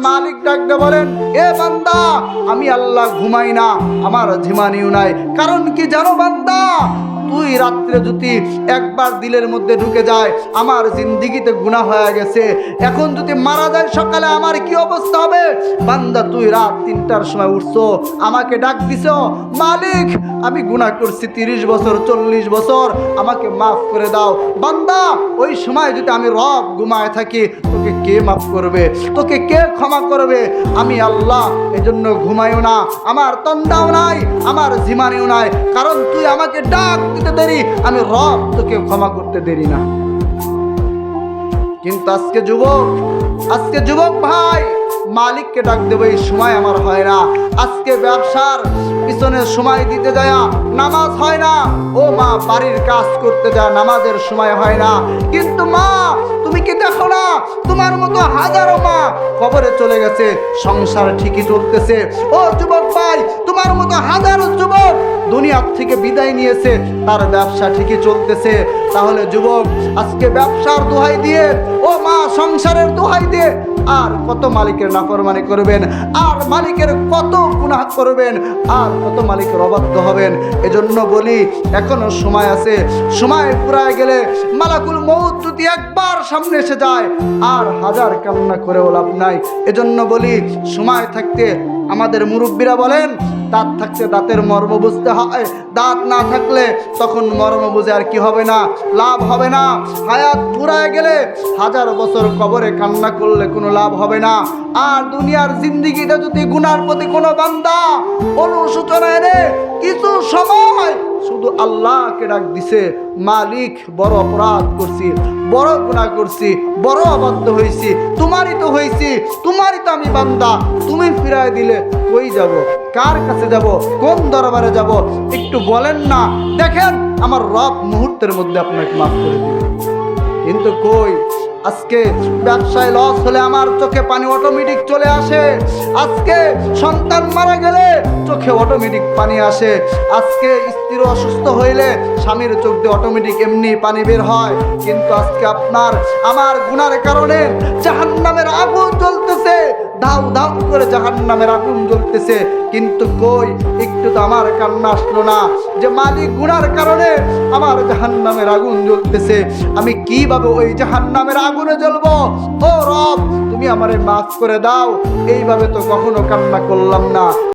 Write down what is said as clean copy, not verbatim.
মালিক ডাকতে বলেন, এ বান্দা, আমি আল্লাহ ঘুমাই না, আমার ঝিমানিও নাই। কারণ কি জানো বান্দা, তুই রাত্রে যদি একবার দিলের মধ্যে ঢুকে যায়, আমার জিন্দিগিতে গুনাহ হয়ে গেছে। এখন যদি মারা যায় সকালে, আমার কি অবস্থা হবে? বান্দা, তুই রাত 3টার সময় উঠছো, আমাকে ডাক দিছো, মালিক আমি গুনাহ করছি 30 বছর 40 বছর, আমাকে মাফ করে দাও। বান্দা, ওই সময় যদি আমি রব ঘুমায় থাকি, তোকে কে মাফ করবে? তোকে কে ক্ষমা করবে? আমি আল্লাহ। এজন্য ঘুমাইও না, আমার তন্দাও নাই, আমার ঝিমানিও নাই। কারণ তুই আমাকে ডাক দিতে দেরি, আমি রব তোকে ক্ষমা করতে দেরি না। কিন্তু আজকে যুবক ভাই, মালিককে ডাক দেবো, এই সময় আমার হয় না। আজকে ব্যবসার পিছনে সময় দিতে যায়, নামাজ হয় না। ও মা, বাড়ির কাজ করতে যায়, নামাজের সময় হয় না। কিন্তু মা, তুমি কি দেখো না, তোমার মতো হাজারো মা কবরে চলে গেছে, সংসার ঠিকই চলতেছে। ও যুবক ভাই, তোমার মতো হাজারো যুবক দুনিয়ার থেকে বিদায় নিয়েছে, তার ব্যবসা ঠিকই চলতেছে। তাহলে যুবক, আজকে ব্যবসার দোহাই দিয়ে, ও মা সংসারের দোহাই দিয়ে আর কত মালিকের নাফরমানি করবেন, আর মালিকের কত গুনাহ করবেন, আর কত মালিকের অবাধ্য হবেন? এজন্য বলি, এখনো সময় আছে। সময় ফুরায় গেলে মালাকুল মউত যদি একবার সামনে এসে যায়, আর হাজার কান্না করেও লাভ নাই। এজন্য বলি, সময় থাকতে আমাদের মুরব্বীরা বলেন, দাঁত থাকতে দাঁতের মর্ম বুঝতে হয়, দাঁত না থাকলে তখন মর্ম বুঝে আর কি হবে না, লাভ হবে না। হায়াত ফুরায় গেলে হাজার বছর কবরে কান্না করলে কোনো লাভ হবে না। আর দুনিয়ার জিন্দিগিটা যদি গুনার প্রতি কোনো বান্দা অনুশোচনা এনে কিছু সময় শুধু আল্লাহকে ডাক দিছে, মালিক বড় অপরাধ করছি, বড় গুনাহ করছি, বড় অবাধ্য হয়েছি, তোমারই তো হয়েছি, তোমারই তো আমি বান্দা, তুমি ফিরায় দিলে কই যাব, কার কাছে যাব, কোন দরবারে যাব? একটু বলেন না, দেখেন আমার রব মুহূর্তের মধ্যে আপনাকে মাফ করে দিবে। কিন্তু কই, আজকে ব্যবসায় লস হলে আমার চোখে পানি অটোমেটিক চলে আসে। আজকে সন্তান মারা গেলে চোখে অটোমেটিক পানি আসে। আজকে স্ত্রী অসুস্থ হইলে স্বামীর চোখ দিয়ে অটোমেটিক এমনি পানি বের হয়। কিন্তু আজকে আপনার আমার গুনার কারণে জাহান্নামের আগুন জ্বলতেছে, দাউ দাউ করে জাহান্নামের আগুন জ্বলতেছে। কিন্তু কই, একটু তো আমার কান্না আসলো না যে মালিক গুনার কারণে আমার জাহান্নামের আগুন জ্বলতেছে, আমি কিভাবে ওই জাহান্নামের আগুনে জ্বলবো? ও রব, তুমি আমারে মাফ করে দাও। এইভাবে তো কখনো কান্না করলাম না।